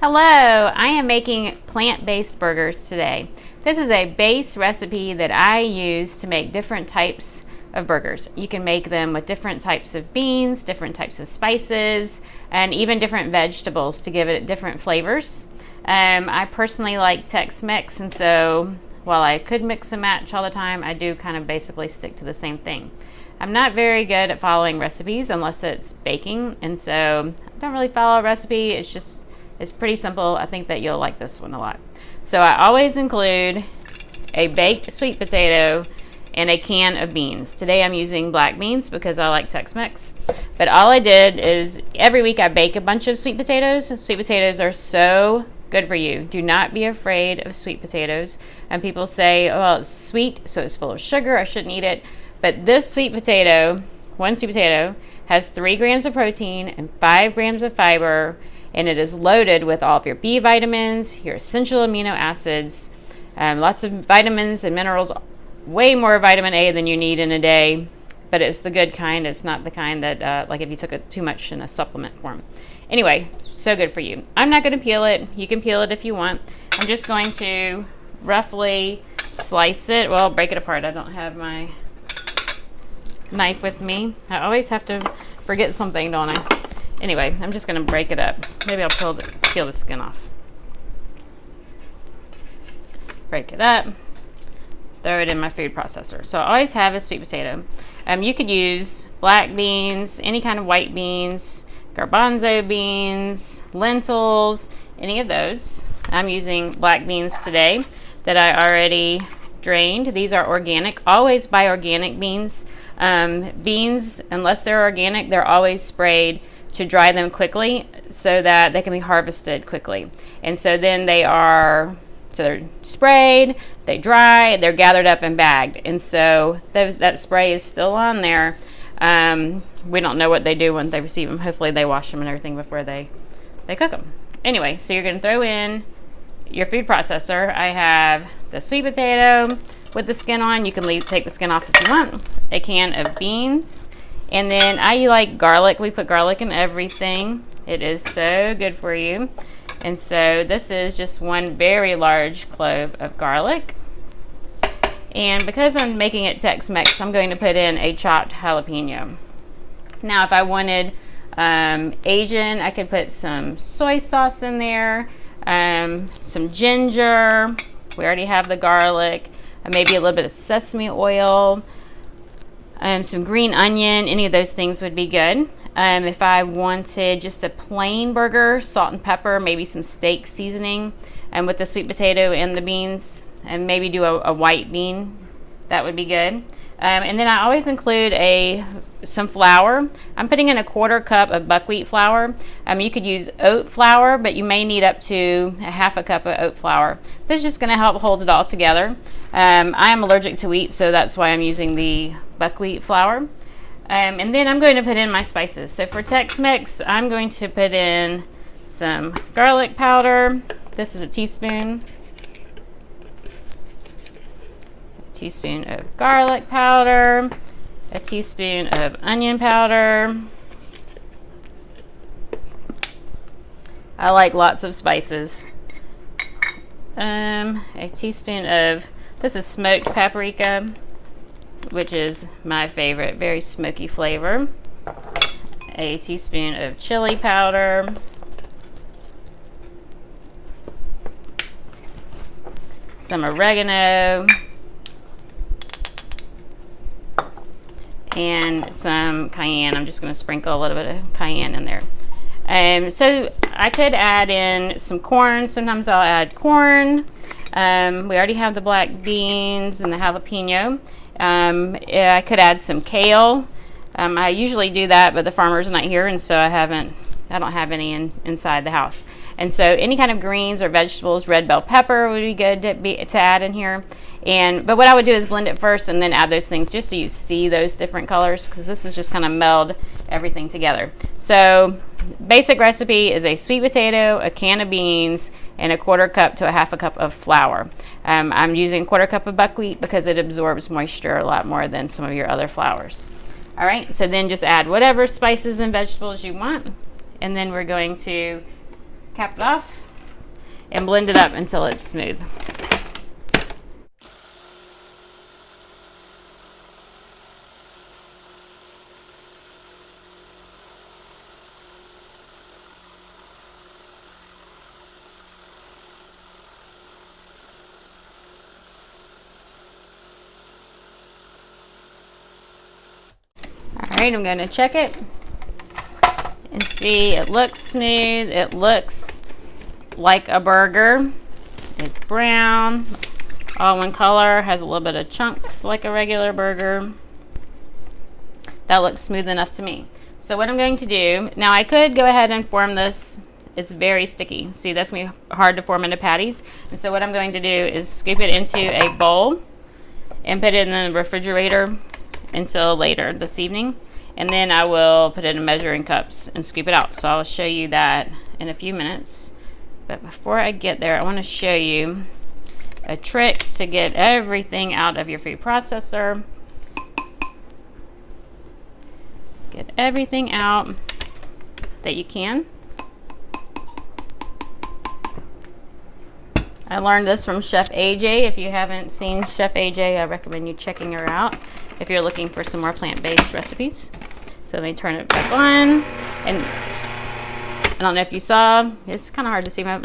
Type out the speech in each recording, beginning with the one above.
Hello, I am making plant-based burgers today. This is a base recipe that I use to make different types of burgers. You can make them with different types of beans, different types of spices, and even different vegetables to give it different flavors. I personally like Tex-Mex, and so while I could mix and match all the time, I do kind of basically stick to the same thing. I'm not very good at following recipes unless it's baking, and so I don't really follow a recipe. It's pretty simple. I think that you'll like this one a lot. So I always include a baked sweet potato and a can of beans. Today I'm using black beans because I like Tex-Mex. But all I did is every week I bake a bunch of sweet potatoes. Sweet potatoes are so good for you. Do not be afraid of sweet potatoes. And people say, oh, well, it's sweet, so it's full of sugar, I shouldn't eat it. But this sweet potato, one sweet potato, has 3 grams of protein and 5 grams of fiber, and it is loaded with all of your B vitamins, your essential amino acids, lots of vitamins and minerals, way more vitamin A than you need in a day, but it's the good kind. It's not the kind that, like if you took it too much in a supplement form. Anyway, so good for you. I'm not going to peel it. You can peel it if you want. I'm just going to roughly slice it. Well, break it apart. I don't have my knife with me. I always have to forget something, don't I? Anyway, I'm just going to break it up. Maybe I'll peel the skin off. Break it up. Throw it in my food processor. So I always have a sweet potato. You could use black beans, any kind of white beans, garbanzo beans, lentils, any of those. I'm using black beans today that I already drained. These are organic. Always buy organic beans. Beans, unless they're organic, they're always sprayed to dry them quickly so that they can be harvested quickly. And so then they're sprayed, they dry, they're gathered up and bagged. And so that spray is still on there. We don't know what they do when they receive them. Hopefully they wash them and everything before they cook them. Anyway, so you're going to throw in your food processor. I have the sweet potato with the skin on. You can take the skin off if you want. A can of beans. And then I like garlic. We put garlic in everything. It is so good for you. And so this is just one very large clove of garlic. And because I'm making it Tex-Mex, I'm going to put in a chopped jalapeno. Now, if I wanted Asian, I could put some soy sauce in there, some ginger. We already have the garlic, maybe a little bit of sesame oil. Some green onion, any of those things would be good. If I wanted just a plain burger, salt and pepper, maybe some steak seasoning, and with the sweet potato and the beans, and maybe do a white bean, that would be good. And then I always include some flour. I'm putting in a 1/4 cup of buckwheat flour. You could use oat flour, but you may need up to a 1/2 cup of oat flour. This is just going to help hold it all together. I am allergic to wheat, so that's why I'm using the buckwheat flour. And then I'm going to put in my spices. So for Tex-Mex, I'm going to put in some garlic powder. This is a teaspoon. Teaspoon of garlic powder, a teaspoon of onion powder. I like lots of spices. A teaspoon of, this is smoked paprika, which is my favorite, very smoky flavor. A teaspoon of chili powder. Some oregano. And some cayenne. I'm just going to sprinkle a little bit of cayenne in there. So I could add in some corn. Sometimes I'll add corn. We already have the black beans and the jalapeno. I could add some kale. I usually do that, but the farmer's not here, and so I don't have any inside the house. And so any kind of greens or vegetables, red bell pepper would be good to add in here. But what I would do is blend it first and then add those things just so you see those different colors, because this is just kind of meld everything together. So basic recipe is a sweet potato, a can of beans, and a 1/4 cup to a 1/2 cup of flour. I'm using 1/4 cup of buckwheat because it absorbs moisture a lot more than some of your other flours. All right, so then just add whatever spices and vegetables you want. And then we're going to cap it off and blend it up until it's smooth. Alright, I'm going to check it and see. It looks smooth. It looks like a burger. It's brown, all one color, has a little bit of chunks like a regular burger. That looks smooth enough to me. So what I'm going to do, now I could go ahead and form this. It's very sticky. See, that's going to be hard to form into patties. And so what I'm going to do is scoop it into a bowl and put it in the refrigerator until later this evening. And then I will put it in measuring cups and scoop it out. So I'll show you that in a few minutes. But before I get there, I want to show you a trick to get everything out of your food processor. Get everything out that you can. I learned this from Chef AJ. If you haven't seen Chef AJ, I recommend you checking her out if you're looking for some more plant-based recipes. So let me turn it back on. And I don't know if you saw, it's kind of hard to see my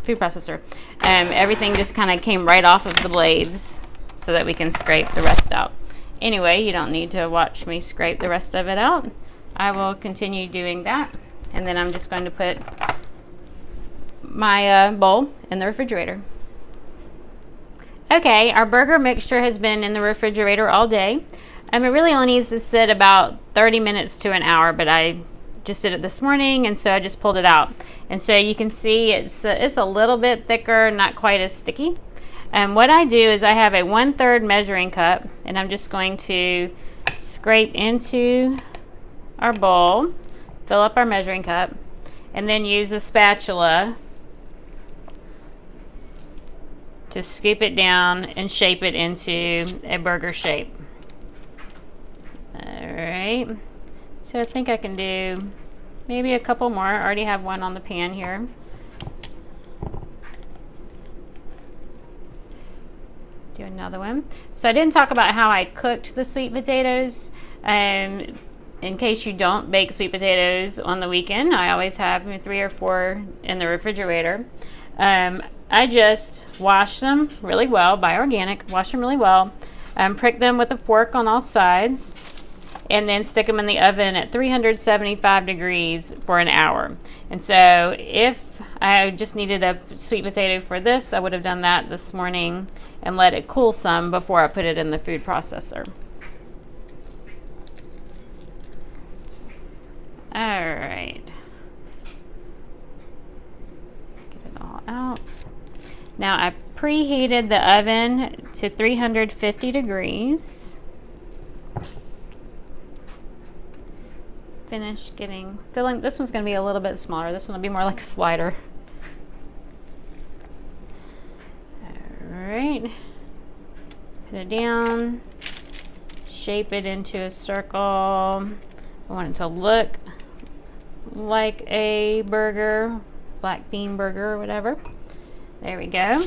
food processor. Everything just kind of came right off of the blades so that we can scrape the rest out. Anyway, you don't need to watch me scrape the rest of it out. I will continue doing that. And then I'm just going to put my bowl in the refrigerator. Okay, our burger mixture has been in the refrigerator all day. It really only needs to sit about 30 minutes to an hour, but I just did it this morning, and so I just pulled it out. And so you can see it's a little bit thicker, not quite as sticky. And what I do is I have a 1/3 measuring cup, and I'm just going to scrape into our bowl, fill up our measuring cup, and then use a spatula to scoop it down and shape it into a burger shape. Alright, so I think I can do maybe a couple more. I already have one on the pan here. Do another one. So I didn't talk about how I cooked the sweet potatoes. In case you don't bake sweet potatoes on the weekend, I always have 3 or 4 in the refrigerator. I just wash them really well, buy organic, wash them really well, prick them with a fork on all sides, and then stick them in the oven at 375 degrees for an hour. And so if I just needed a sweet potato for this, I would have done that this morning and let it cool some before I put it in the food processor. All right. Get it all out. Now I preheated the oven to 350 degrees. Finished filling. This one's going to be a little bit smaller. This one will be more like a slider. Alright. Put it down. Shape it into a circle. I want it to look like a burger, black bean burger or whatever. There we go.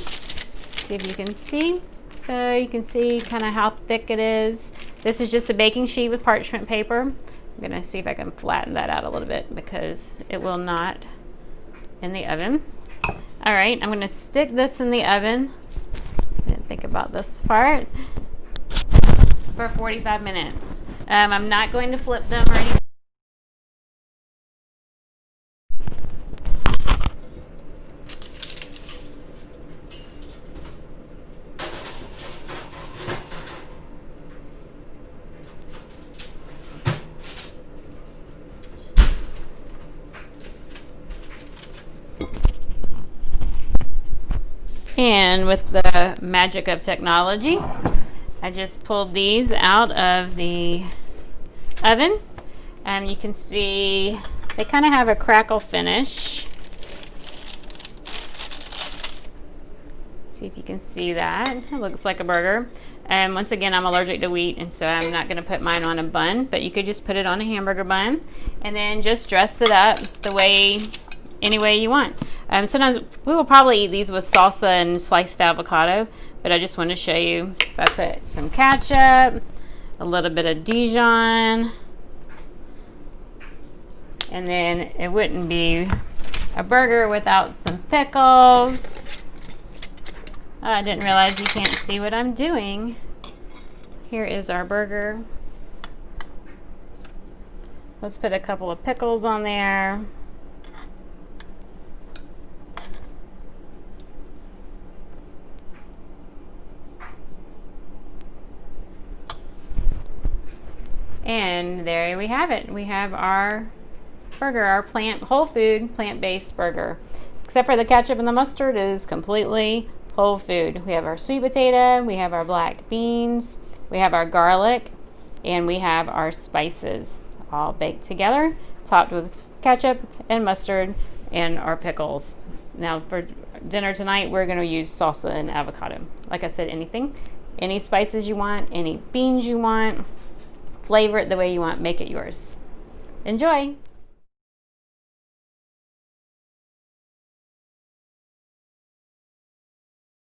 See if you can see. So you can see kind of how thick it is. This is just a baking sheet with parchment paper. I'm going to see if I can flatten that out a little bit because it will not in the oven. All right, I'm going to stick this in the oven. I didn't think about this part. For 45 minutes. I'm not going to flip them or anything. And with the magic of technology, I just pulled these out of the oven. You can see they kind of have a crackle finish. See if you can see that. It looks like a burger. Once again, I'm allergic to wheat, and so I'm not going to put mine on a bun, but you could just put it on a hamburger bun and then just dress it up the way any way you want. Sometimes we will probably eat these with salsa and sliced avocado, but I just want to show you if I put some ketchup, a little bit of Dijon, and then it wouldn't be a burger without some pickles. Oh, I didn't realize you can't see what I'm doing. Here is our burger. Let's put a couple of pickles on there. And there we have it. We have our burger, our whole food, plant-based burger. Except for the ketchup and the mustard, it is completely whole food. We have our sweet potato, we have our black beans, we have our garlic, and we have our spices all baked together, topped with ketchup and mustard and our pickles. Now for dinner tonight, we're going to use salsa and avocado. Like I said, any spices you want, any beans you want, flavor it the way you want, make it yours. Enjoy!